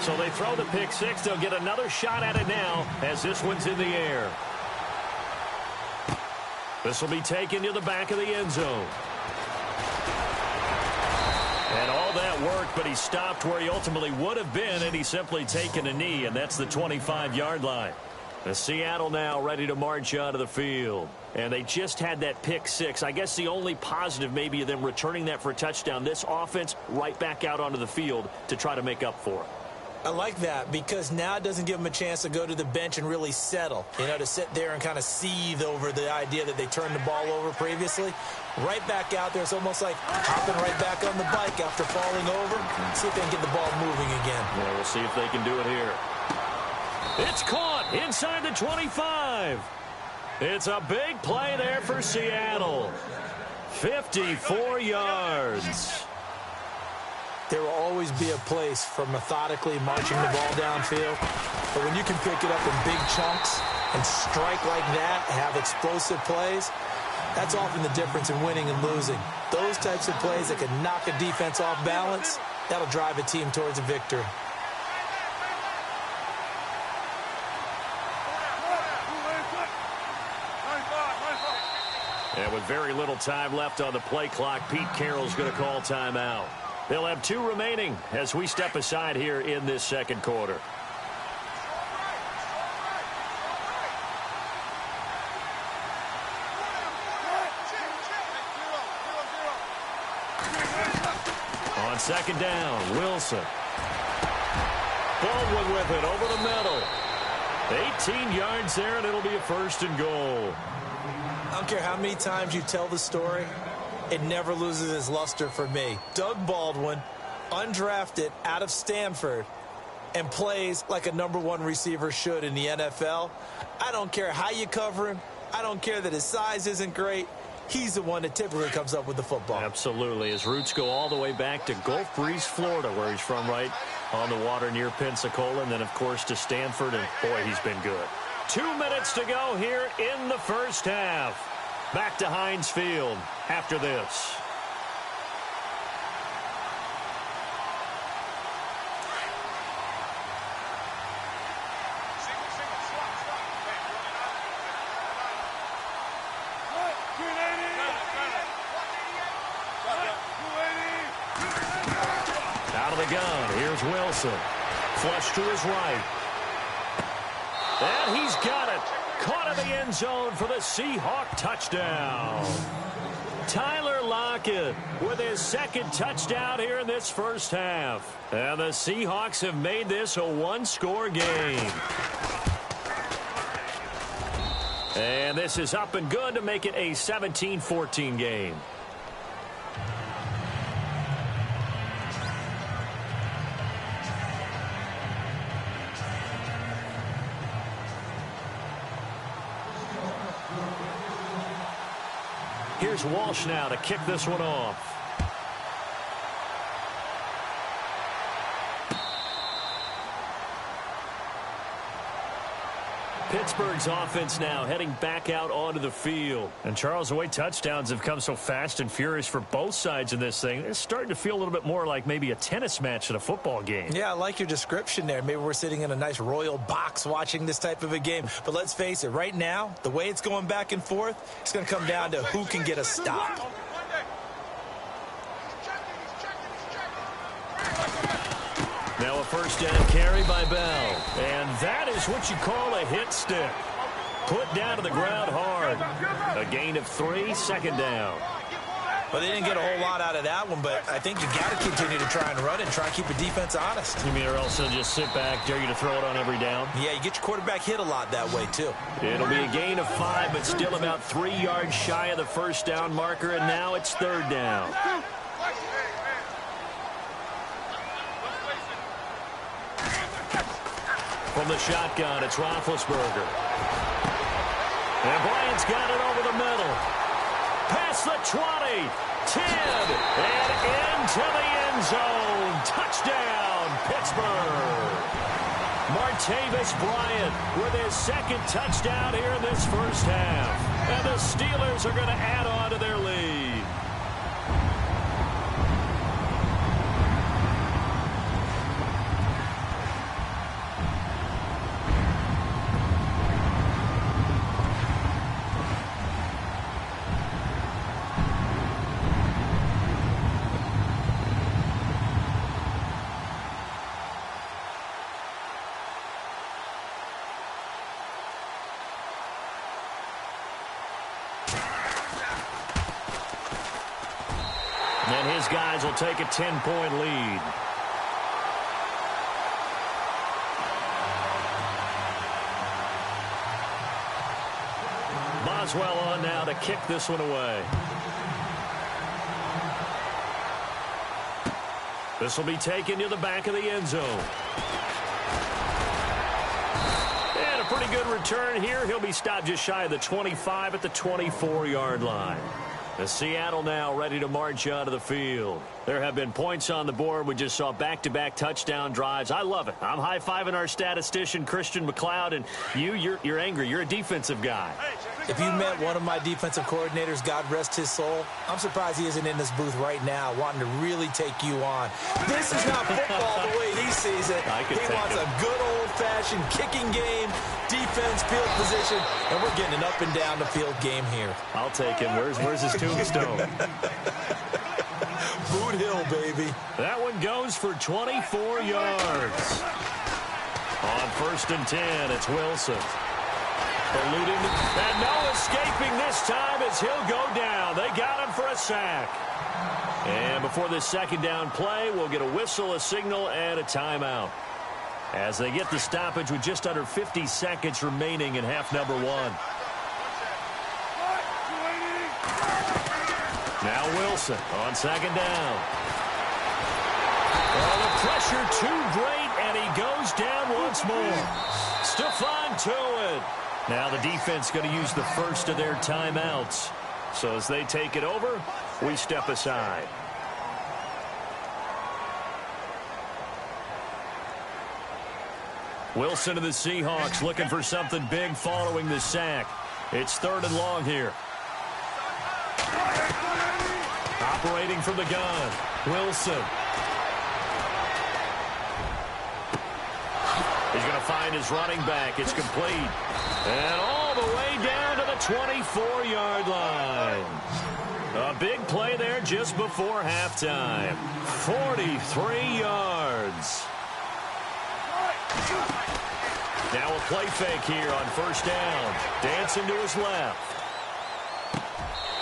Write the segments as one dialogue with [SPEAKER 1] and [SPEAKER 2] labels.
[SPEAKER 1] So they throw the pick six. They'll get another shot at it now as this one's in the air. This will be taken to the back of the end zone. And all that worked, but he stopped where he ultimately would have been, and he's simply taken a knee, and that's the 25-yard line. The Seattle now ready to march onto the field. And they just had that pick six. I guess the only positive maybe of them returning that for a touchdown. This offense right back out onto the field to try to make up for it.
[SPEAKER 2] I like that because now it doesn't give them a chance to go to the bench and really settle, to sit there and kind of seethe over the idea that they turned the ball over previously. Right back out there, it's almost like hopping right back on the bike after falling over. See if they can get the ball moving again.
[SPEAKER 1] Yeah, we'll see if they can do it here. It's caught inside the 25. It's a big play there for Seattle. 54 yards.
[SPEAKER 2] There will always be a place for methodically marching the ball downfield. But when you can pick it up in big chunks and strike like that, have explosive plays, that's often the difference in winning and losing. Those types of plays that can knock a defense off balance, that'll drive a team towards a victory.
[SPEAKER 1] And with very little time left on the play clock, Pete Carroll's going to call timeout. They'll have 2 remaining as we step aside here in this second quarter. On second down, Wilson. Baldwin with it over the middle. 18 yards there, and it'll be a 1st and goal.
[SPEAKER 2] I don't care how many times you tell the story, it never loses its luster for me. Doug Baldwin, undrafted out of Stanford, and plays like a #1 receiver should in the NFL. I don't care how you cover him. I don't care that his size isn't great. He's the one that typically comes up with the football.
[SPEAKER 1] Absolutely. His roots go all the way back to Gulf Breeze, Florida, where he's from, right on the water near Pensacola, and then, of course, to Stanford, and, boy, he's been good. 2 minutes to go here in the first half. Back to Heinz Field after this. Out of the gun, here's Wilson. Flush to his right. And he's got it. Caught in the end zone for the Seahawk touchdown. Tyler Lockett with his 2nd touchdown here in this first half. And the Seahawks have made this a 1-score game. And this is up and good to make it a 17-14 game. Here's Walsh now to kick this one off. Pittsburgh's offense now heading back out onto the field. And, Charles, the way touchdowns have come so fast and furious for both sides in this thing, it's starting to feel a little bit more like maybe a tennis match than a football game.
[SPEAKER 2] Yeah, I like your description there. Maybe we're sitting in a nice royal box watching this type of a game. But let's face it, right now, the way it's going back and forth, it's going to come down to who can get a stop.
[SPEAKER 1] Now a first down carry by Bell. And that is what you call a hit stick. Put down to the ground hard. A gain of 3, 2nd down.
[SPEAKER 2] Well, they didn't get a whole lot out of that one, but I think you got to continue to try and run it and try and keep the defense honest.
[SPEAKER 1] You mean or else they'll just sit back, dare you to throw it on every down?
[SPEAKER 2] Yeah, you get your quarterback hit a lot that way, too.
[SPEAKER 1] It'll be a gain of 5, but still about 3 yards shy of the first down marker, and now it's 3rd down. From the shotgun, it's Roethlisberger. And Bryant's got it over the middle. Past the 20, 10, and into the end zone. Touchdown, Pittsburgh. Martavis Bryant with his 2nd touchdown here in this first half. And the Steelers are going to add on to their lead. these guys will take a 10-point lead. Boswell on now to kick this one away. This will be taken to the back of the end zone. And a pretty good return here. He'll be stopped just shy of the 25 at the 24-yard line. The Seattle now ready to march onto the field. There have been points on the board. We just saw back-to-back touchdown drives. I love it. I'm high-fiving our statistician, Christian McLeod, and you're angry. You're a defensive guy.
[SPEAKER 2] If you met one of my defensive coordinators, God rest his soul, I'm surprised he isn't in this booth right now wanting to really take you on. This is not football the way he sees it. He wants a good old-fashioned kicking game, defense, field position, and we're getting an up-and-down the field game here.
[SPEAKER 1] I'll take him. Where's his tombstone?
[SPEAKER 2] Boot Hill, baby.
[SPEAKER 1] That one goes for 24 yards. On 1st and 10, it's Wilson. Eluding, and no escaping this time as he'll go down. They got him for a sack. And before this second down play, we'll get a whistle, a signal, and a timeout. As they get the stoppage with just under 50 seconds remaining in half number 1. Now Wilson on 2nd down. Oh, the pressure too great, and he goes down once more. Stephon Tuitt. Now the defense going to use the first of their timeouts. So as they take it over, we step aside. Wilson and the Seahawks looking for something big following the sack. It's 3rd and long here. Operating from the gun, Wilson. He's going to find his running back. It's complete. And all the way down to the 24-yard line. A big play there just before halftime. 43 yards. Now a play fake here on 1st down. Dancing to his left.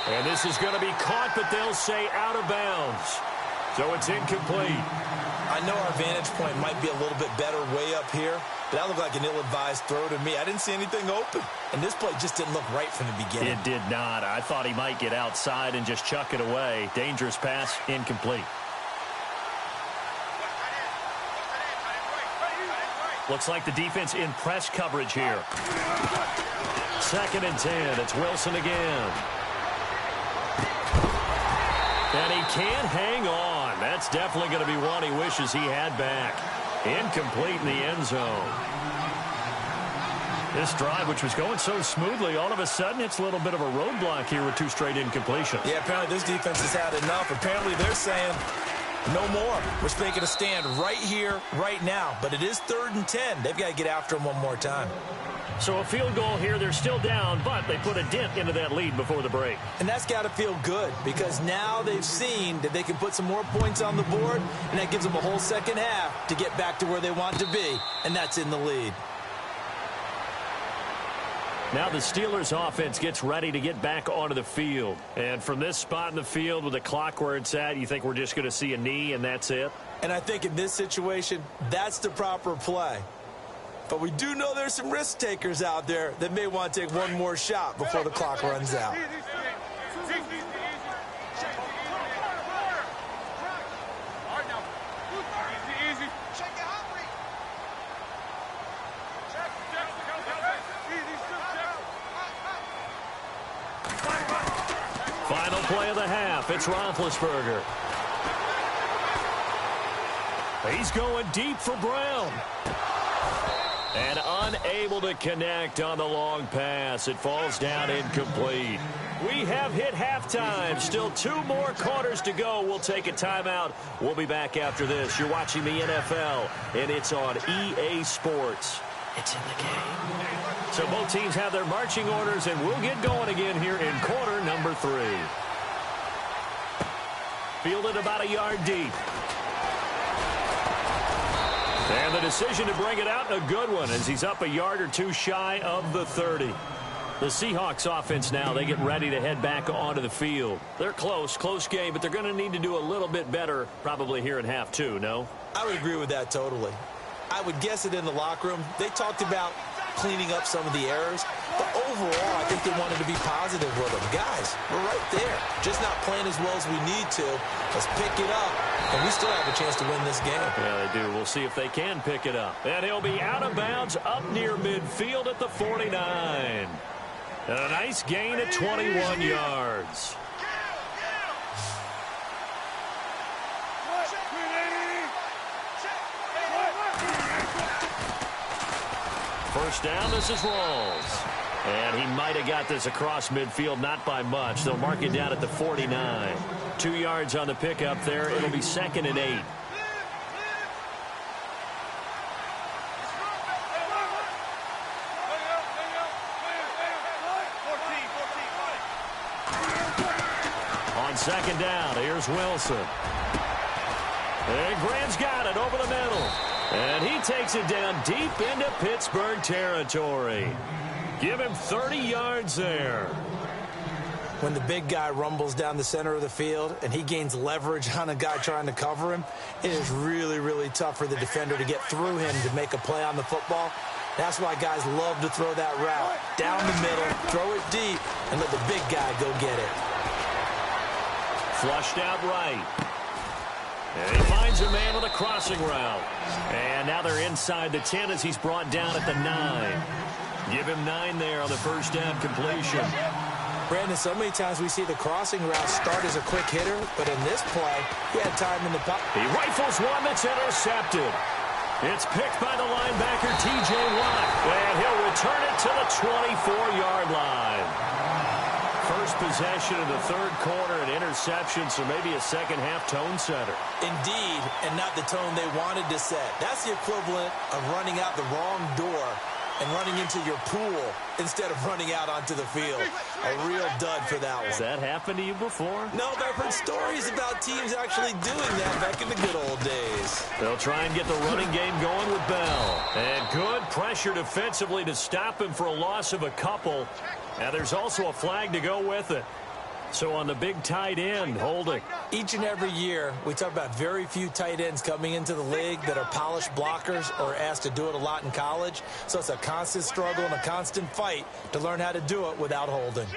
[SPEAKER 1] And this is going to be caught, but they'll say out of bounds. So it's incomplete.
[SPEAKER 2] I know our vantage point might be a little bit better way up here, but that looked like an ill-advised throw to me. I didn't see anything open. And this play just didn't look right from the beginning.
[SPEAKER 1] It did not. I thought he might get outside and just chuck it away. Dangerous pass, incomplete. Looks like the defense in press coverage here. 2nd and 10. It's Wilson again. And he can't hang on. That's definitely going to be one he wishes he had back. Incomplete in the end zone. This drive, which was going so smoothly, all of a sudden it's a little bit of a roadblock here with 2 straight incompletions.
[SPEAKER 2] Yeah, apparently this defense has had enough. Apparently they're saying no more. We're making a stand right here, right now. But it is 3rd and 10. They've got to get after him one more time.
[SPEAKER 1] So a field goal here. They're still down, but they put a dent into that lead before the break.
[SPEAKER 2] And that's got to feel good because now they've seen that they can put some more points on the board, and that gives them a whole second half to get back to where they want to be, and that's in the lead.
[SPEAKER 1] Now the Steelers offense gets ready to get back onto the field. And from this spot in the field with the clock where it's at, you think we're just going to see a knee and that's it?
[SPEAKER 2] And I think in this situation, that's the proper play. But we do know there's some risk takers out there that may want to take one more shot before the clock runs out.
[SPEAKER 1] Final play of the half. It's Roethlisberger. He's going deep for Brown. And unable to connect on the long pass. It falls down incomplete. We have hit halftime. Still 2 more quarters to go. We'll take a timeout. We'll be back after this. You're watching the NFL, and it's on EA Sports. It's in the game. So both teams have their marching orders, and we'll get going again here in quarter number 3. Fielded about a yard deep. And the decision to bring it out, a good one, as he's up a yard or 2 shy of the 30. The Seahawks offense now, they get ready to head back onto the field. They're close game, but they're going to need to do a little bit better probably here in half two, no?
[SPEAKER 2] I would agree with that totally. I would guess it in the locker room. They talked about cleaning up some of the errors, but overall, I think they wanted to be positive with them. Guys, we're right there. Just not playing as well as we need to. Let's pick it up, and we still have a chance to win this game.
[SPEAKER 1] Yeah, they do. We'll see if they can pick it up. And he'll be out of bounds up near midfield at the 49. And a nice gain at 21 yards. First down, this is Rawls. And he might have got this across midfield, not by much. They'll mark it down at the 49. 2 yards on the pickup there. It'll be 2nd and 8. On 2nd down, here's Wilson. And Graham's got it over the middle. And he takes it down deep into Pittsburgh territory. Give him 30 yards there.
[SPEAKER 2] When the big guy rumbles down the center of the field and he gains leverage on a guy trying to cover him, it is really, really tough for the defender to get through him to make a play on the football. That's why guys love to throw that route. Down the middle, throw it deep, and let the big guy go get it.
[SPEAKER 1] Flushed out right. And he finds a man with a crossing route. And now they're inside the 10 as he's brought down at the 9. Give him 9 there on the first down completion.
[SPEAKER 2] Brandon, so many times we see the crossing route start as a quick hitter, but in this play, he had time in the pocket.
[SPEAKER 1] He rifles one that's intercepted. It's picked by the linebacker, T.J. Watt. And he'll return it to the 24-yard line. First possession of the third quarter, an interception, so maybe a second-half tone setter.
[SPEAKER 2] Indeed, and not the tone they wanted to set. That's the equivalent of running out the wrong door and running into your pool instead of running out onto the field. A real dud for that one.
[SPEAKER 1] Has that happened to you before?
[SPEAKER 2] No, but I've heard stories about teams actually doing that back in the good old days.
[SPEAKER 1] They'll try and get the running game going with Bell. And good pressure defensively to stop him for a loss of a couple. Now there's also a flag to go with it. So on the big tight end, holding.
[SPEAKER 2] Each and every year, we talk about very few tight ends coming into the league that are polished blockers or asked to do it a lot in college. So it's a constant struggle and a constant fight to learn how to do it without holding.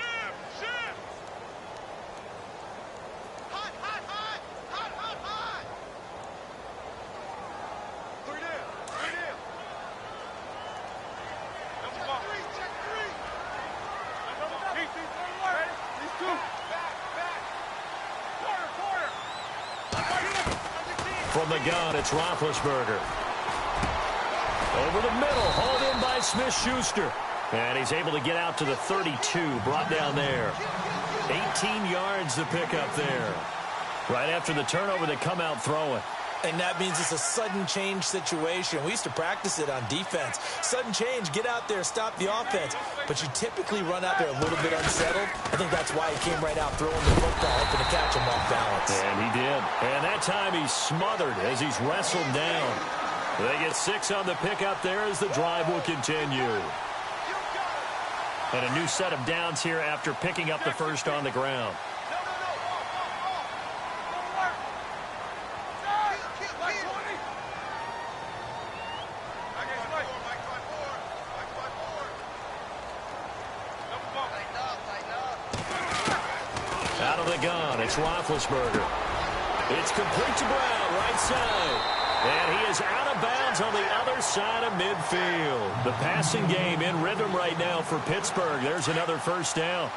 [SPEAKER 1] From the gun, it's Roethlisberger. Over the middle, hauled in by Smith-Schuster. And he's able to get out to the 32, brought down there. 18 yards to pick up there. Right after the turnover, they come out throwing.
[SPEAKER 2] And that means it's a sudden change situation. We used to practice it on defense. Sudden change, get out there, stop the offense. But you typically run out there a little bit unsettled. I think that's why he came right out throwing the football, hoping to catch him off balance.
[SPEAKER 1] And he did. And that time he's smothered as he's wrestled down. They get 6 on the pickup there as the drive will continue. And a new set of downs here after picking up the first on the ground. Out of the gun, it's Roethlisberger. It's complete to Brown, right side. And he is out of bounds on the other side of midfield. The passing game in rhythm right now for Pittsburgh. There's another first down.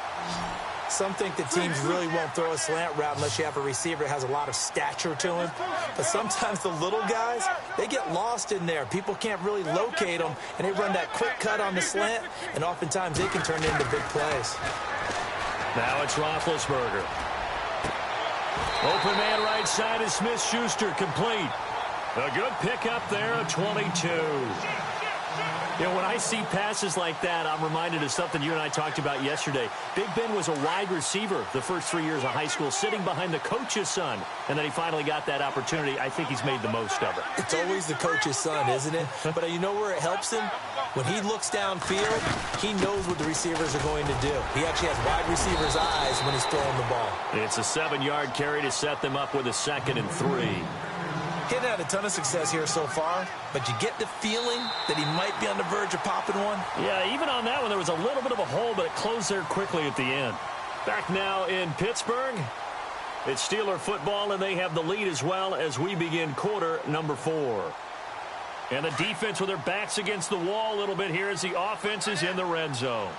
[SPEAKER 2] Some think the teams really won't throw a slant route unless you have a receiver that has a lot of stature to him. But sometimes the little guys, they get lost in there. People can't really locate them, and they run that quick cut on the slant, and oftentimes they can turn into big plays.
[SPEAKER 1] Now it's Roethlisberger. Open man right side is Smith-Schuster, complete. A good pickup there, a 22. You know, when I see passes like that, I'm reminded of something you and I talked about yesterday. Big Ben was a wide receiver the first 3 years of high school, sitting behind the coach's son, and then he finally got that opportunity. I think he's made the most of it.
[SPEAKER 2] It's always the coach's son, isn't it? But you know where it helps him? When he looks downfield, he knows what the receivers are going to do. He actually has wide receivers' eyes when he's throwing the ball.
[SPEAKER 1] It's a 7-yard carry to set them up with a 2nd and 3.
[SPEAKER 2] He's had a ton of success here so far, but you get the feeling that he might be on the verge of popping one.
[SPEAKER 1] Yeah, even on that one, there was a little bit of a hole, but it closed there quickly at the end. Back now in Pittsburgh. It's Steeler football, and they have the lead as well as we begin quarter number 4. And the defense with their backs against the wall a little bit here as the offense is in the red zone.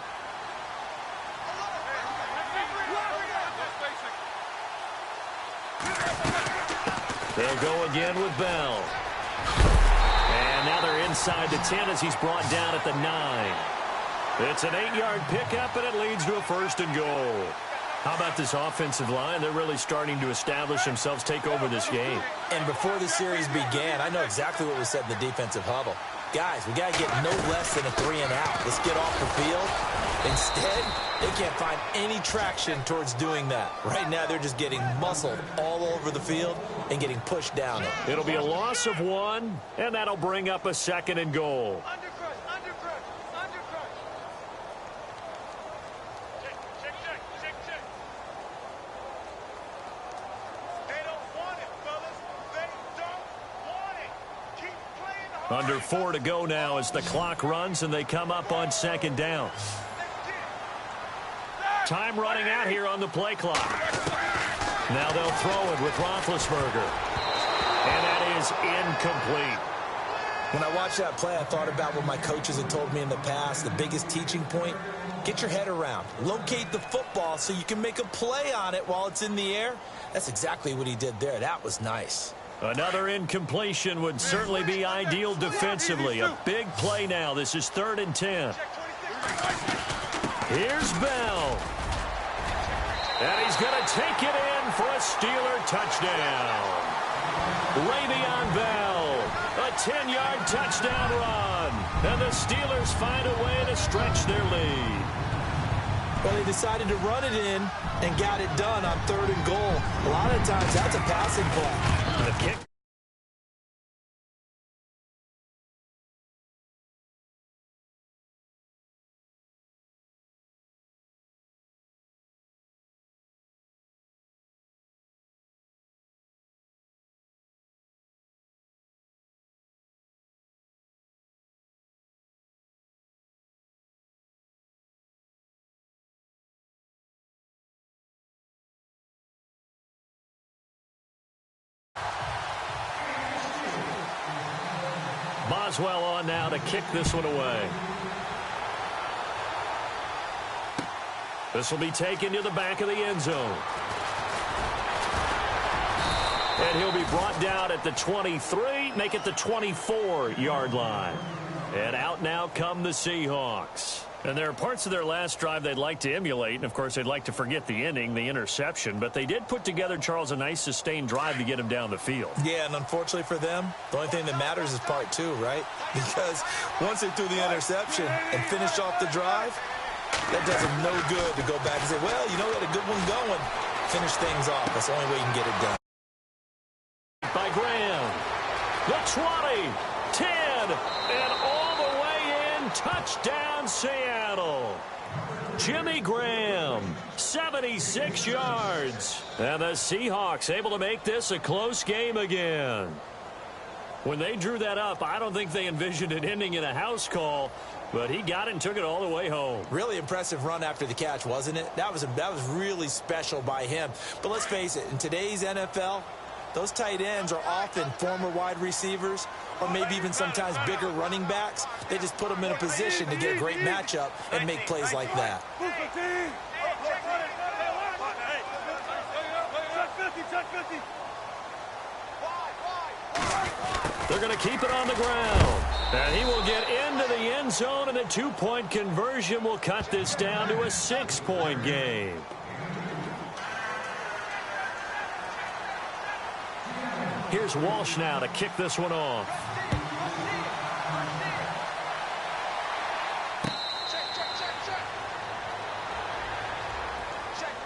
[SPEAKER 1] They'll go again with Bell. And now they're inside the 10 as he's brought down at the 9. It's an 8-yard pickup, and it leads to a 1st and goal. How about this offensive line? They're really starting to establish themselves, take over this game.
[SPEAKER 2] And before the series began, I know exactly what was said in the defensive huddle. Guys, we got to get no less than a 3-and-out. Let's get off the field. Instead, they can't find any traction towards doing that. Right now, they're just getting muscled all over the field and getting pushed down.
[SPEAKER 1] It'll be a loss of 1, and that'll bring up a 2nd and goal. Under 4 to go now as the clock runs and they come up on 2nd down. Time running out here on the play clock. Now they'll throw it with Roethlisberger. And that is incomplete.
[SPEAKER 2] When I watched that play, I thought about what my coaches had told me in the past. The biggest teaching point, get your head around. Locate the football so you can make a play on it while it's in the air. That's exactly what he did there. That was nice.
[SPEAKER 1] Another incompletion would certainly be ideal defensively. A big play now. This is 3rd and 10. Here's Bell. And he's going to take it in for a Steeler touchdown. Le'Veon Bell, a 10-yard touchdown run. And the Steelers find a way to stretch their lead.
[SPEAKER 2] Well, they decided to run it in and got it done on 3rd and goal. A lot of times, that's a passing play.
[SPEAKER 1] The kick. Boswell on now to kick this one away. This will be taken to the back of the end zone. And he'll be brought down at the 23, make it the 24-yard line. And out now come the Seahawks. And there are parts of their last drive they'd like to emulate. And, of course, they'd like to forget the ending, the interception. But they did put together, Charles, a nice sustained drive to get him down the field.
[SPEAKER 2] Yeah, and unfortunately for them, the only thing that matters is part 2, right? Because once they threw the interception and finished off the drive, that does them no good to go back and say, well, you know, we had a good one going. Finish things off. That's the only way you can get it done.
[SPEAKER 1] By Graham. The 20, 10, and all the way in. Touchdown, Seattle. Jimmy Graham, 76 yards. And the Seahawks able to make this a close game again. When they drew that up, I don't think they envisioned it ending in a house call, but he got it and took it all the way home.
[SPEAKER 2] Really impressive run after the catch, wasn't it? That was really special by him. But let's face it, in today's NFL, those tight ends are often former wide receivers or maybe even sometimes bigger running backs. They just put them in a position to get a great matchup and make plays like that.
[SPEAKER 1] They're going to keep it on the ground. And he will get into the end zone, and a 2-point conversion will cut this down to a 6-point game. Here's Walsh now to kick this one off.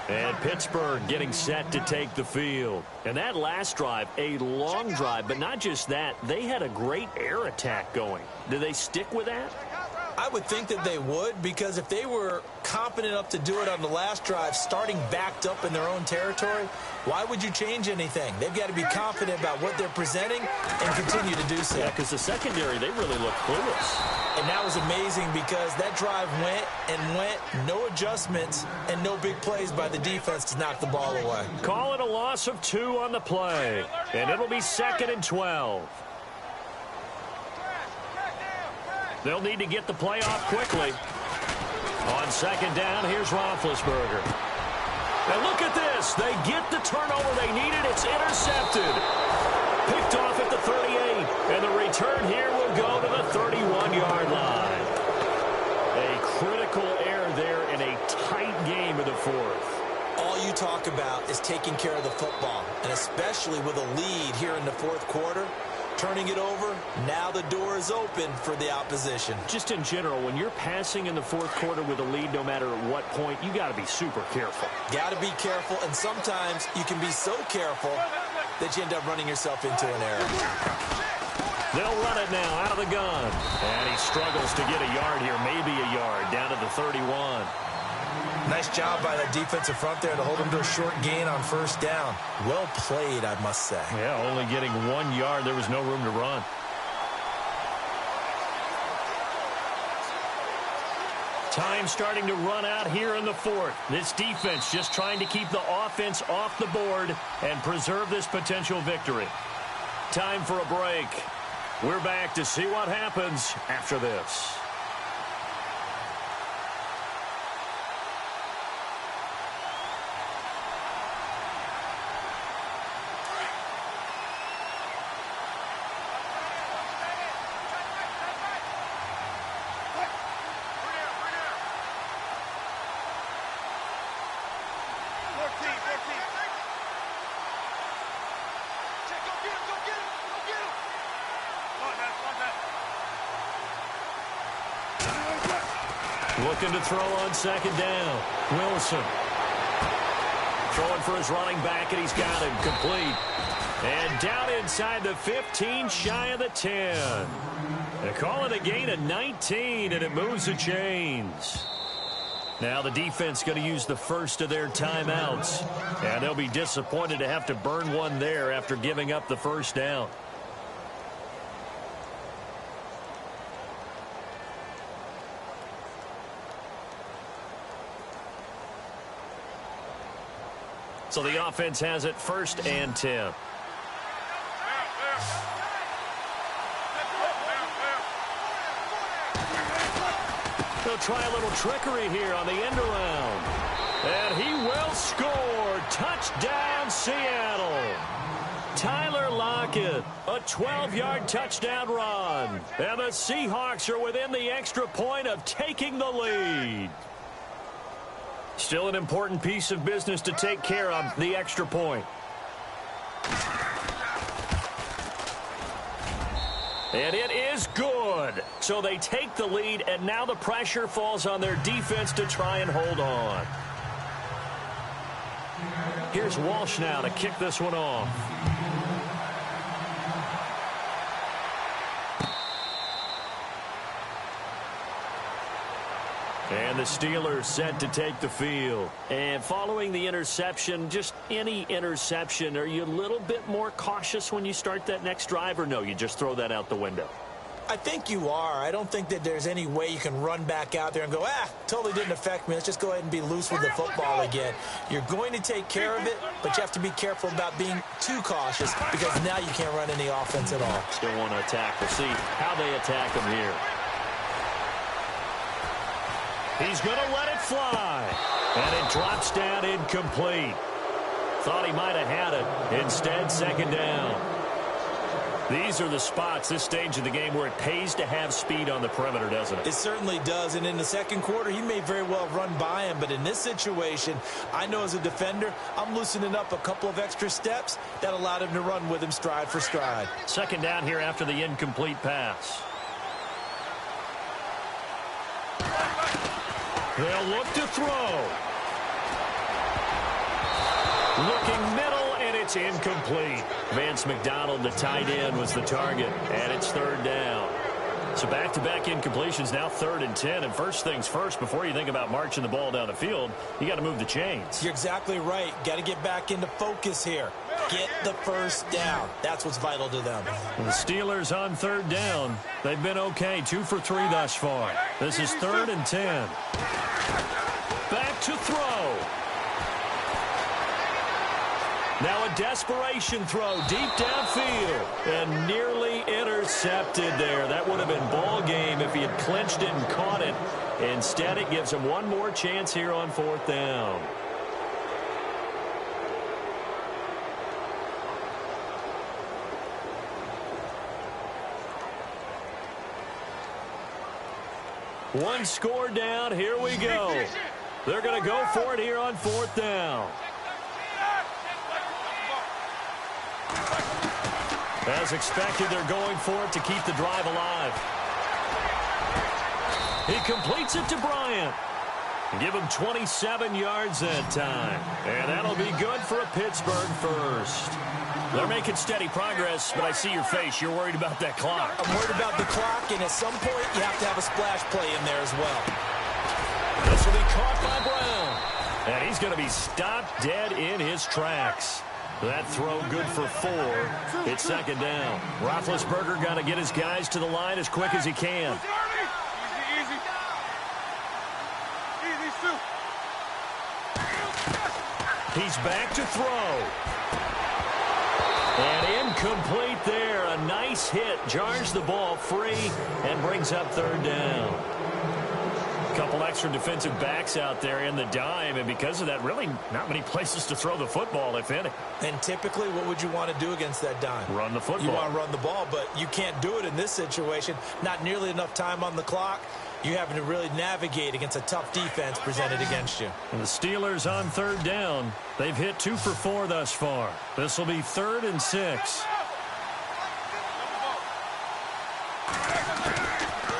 [SPEAKER 1] And Pittsburgh getting set to take the field. And that last drive, a long drive, but not just that. They had a great air attack going. Do they stick with that?
[SPEAKER 2] I would think that they would, because if they were competent enough to do it on the last drive, starting backed up in their own territory, why would you change anything? They've got to be confident about what they're presenting and continue to do so.
[SPEAKER 1] Yeah, because the secondary, they really look clueless.
[SPEAKER 2] And that was amazing because that drive went and went, no adjustments and no big plays by the defense to knock the ball away.
[SPEAKER 1] Call it a loss of 2 on the play, and it'll be 2nd and 12. They'll need to get the play off quickly. On 2nd down, here's Roethlisberger. Now look at this. They get the turnover they needed. It's intercepted. Picked off at the 38. And the return here will go to the 31-yard line. A critical error there in a tight game of the 4th.
[SPEAKER 2] All you talk about is taking care of the football, and especially with a lead here in the 4th quarter. Turning it over, now the door is open for the opposition.
[SPEAKER 1] Just in general, when you're passing in the 4th quarter with a lead, no matter at what point, you got to be super careful.
[SPEAKER 2] Got to be careful, and sometimes you can be so careful that you end up running yourself into an error.
[SPEAKER 1] They'll run it now out of the gun. And he struggles to get a yard here, maybe a yard, down to the 31.
[SPEAKER 2] Nice job by that defensive front there to hold him to a short gain on 1st down. Well played, I must say.
[SPEAKER 1] Yeah, only getting 1 yard. There was no room to run. Time starting to run out here in the 4th. This defense just trying to keep the offense off the board and preserve this potential victory. Time for a break. We're back to see what happens after this. Looking to throw on 2nd down. Wilson. Throwing for his running back, and he's got him complete. And down inside the 15, shy of the 10. They call it a gain of 19, and it moves the chains. Now the defense going to use the first of their timeouts. And they'll be disappointed to have to burn one there after giving up the 1st down. So the offense has it 1st and 10. They'll try a little trickery here on the end around. And he will score. Touchdown, Seattle. Tyler Lockett, a 12-yard touchdown run. And the Seahawks are within the extra point of taking the lead. Still an important piece of business to take care of, the extra point. And it is good. So they take the lead, and now the pressure falls on their defense to try and hold on. Here's Walsh now to kick this one off. And the Steelers set to take the field. And following the interception, just any interception, are you a little bit more cautious when you start that next drive, or no, you just throw that out the window?
[SPEAKER 2] I think you are. I don't think that there's any way you can run back out there and go, totally didn't affect me. Let's just go ahead and be loose with the football again. You're going to take care of it, but you have to be careful about being too cautious because now you can't run any offense at all.
[SPEAKER 1] Still want to attack. We'll see how they attack him here. He's going to let it fly. And it drops down incomplete. Thought he might have had it. Instead, 2nd down. These are the spots, this stage of the game, where it pays to have speed on the perimeter, doesn't it?
[SPEAKER 2] It certainly does. And in the 2nd quarter, he may very well run by him. But in this situation, I know as a defender, I'm loosening up a couple of extra steps that allowed him to run with him stride for stride.
[SPEAKER 1] 2nd down here after the incomplete pass. They'll look to throw. Looking middle, and it's incomplete. Vance McDonald, the tight end, was the target, and it's third down. So back-to-back incompletions, now 3rd and 10. And first things first, before you think about marching the ball down the field, you got to move the chains.
[SPEAKER 2] You're exactly right. Got to get back into focus here. Get the first down. That's what's vital to them.
[SPEAKER 1] The Steelers on 3rd down. They've been okay, 2 for 3 thus far. This is 3rd and 10. Back to throw. Now a desperation throw deep downfield and nearly intercepted there. That would have been ball game if he had clinched it and caught it. Instead, it gives him one more chance here on 4th down. One score down. Here we go. They're going to go for it here on 4th down. As expected, they're going for it to keep the drive alive. He completes it to Bryant. Give him 27 yards that time. And that'll be good for a Pittsburgh first. They're making steady progress, but I see your face. You're worried about that clock.
[SPEAKER 2] I'm worried about the clock, and at some point, you have to have a splash play in there as well.
[SPEAKER 1] This will be caught by Brown. And he's going to be stopped dead in his tracks. That throw good for 4. It's 2nd down. Roethlisberger got to get his guys to the line as quick as he can. He's back to throw. And incomplete there. A nice hit. Jars the ball free and brings up 3rd down. Couple extra defensive backs out there in the dime, and because of that, really not many places to throw the football, if any.
[SPEAKER 2] And typically, what would you want to do against that dime?
[SPEAKER 1] Run the football.
[SPEAKER 2] You want to run the ball, but you can't do it in this situation. Not nearly enough time on the clock. You're having to really navigate against a tough defense presented against you.
[SPEAKER 1] And the Steelers on 3rd down. They've hit 2 for 4 thus far. This will be 3rd and 6.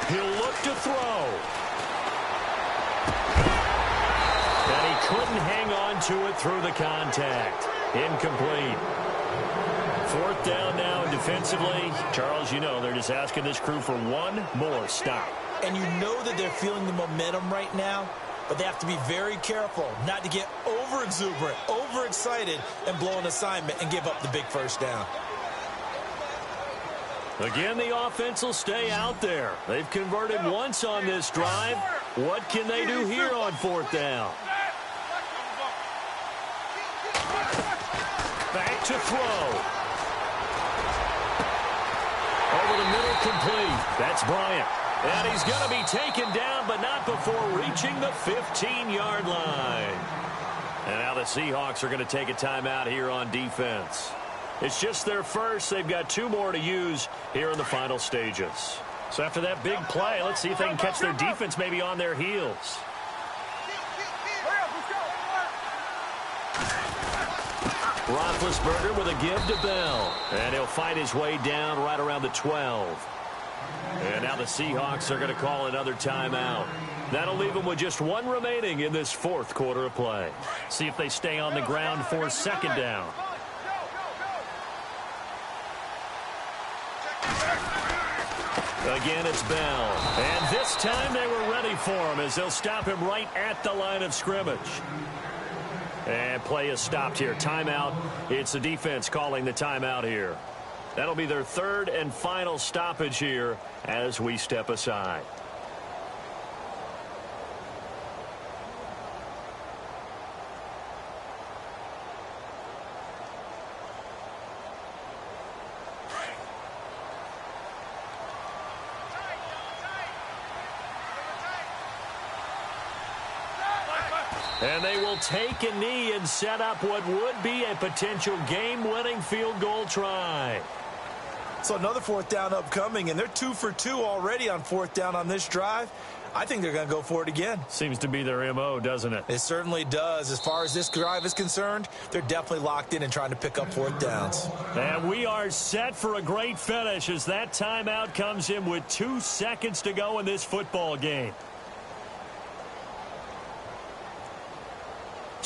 [SPEAKER 1] He'll look to throw. And he couldn't hang on to it through the contact. Incomplete. 4th down now, and defensively, Charles, you know, they're just asking this crew for one more stop.
[SPEAKER 2] And you know that they're feeling the momentum right now, but they have to be very careful not to get over-exuberant, over-excited, and blow an assignment and give up the big first down.
[SPEAKER 1] Again, the offense will stay out there. They've converted once on this drive. What can they do here on 4th down? Back to throw. Over the middle, complete. That's Bryant. And he's going to be taken down, but not before reaching the 15-yard line. And now the Seahawks are going to take a timeout here on defense. It's just their first. They've got 2 more to use here in the final stages. So after that big play, let's see if they can catch their defense maybe on their heels. Roethlisberger with a give to Bell. And he'll fight his way down right around the 12. And now the Seahawks are going to call another timeout. That'll leave them with just 1 remaining in this 4th quarter of play. See if they stay on the ground for 2nd down. Again, it's Bell. And this time they were ready for him as they'll stop him right at the line of scrimmage. And play is stopped here. Timeout. It's the defense calling the timeout here. That'll be their 3rd and final stoppage here as we step aside. And they will take a knee and set up what would be a potential game-winning field goal try.
[SPEAKER 2] So another 4th down upcoming, and they're 2 for 2 already on 4th down on this drive. I think they're going to go for it again.
[SPEAKER 1] Seems to be their MO, doesn't it?
[SPEAKER 2] It certainly does. As far as this drive is concerned, they're definitely locked in and trying to pick up 4th downs.
[SPEAKER 1] And we are set for a great finish as that timeout comes in with 2 seconds to go in this football game.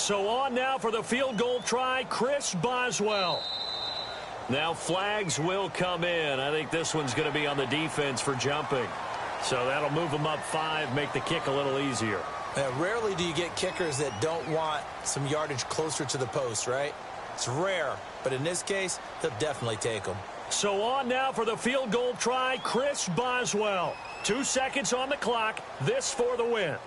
[SPEAKER 1] So on now for the field goal try, Chris Boswell. Now flags will come in. I think this one's going to be on the defense for jumping. So that'll move them up 5, make the kick a little easier.
[SPEAKER 2] Now, rarely do you get kickers that don't want some yardage closer to the post, right? It's rare, but in this case, they'll definitely take them.
[SPEAKER 1] So on now for the field goal try, Chris Boswell. 2 seconds on the clock. This for the win.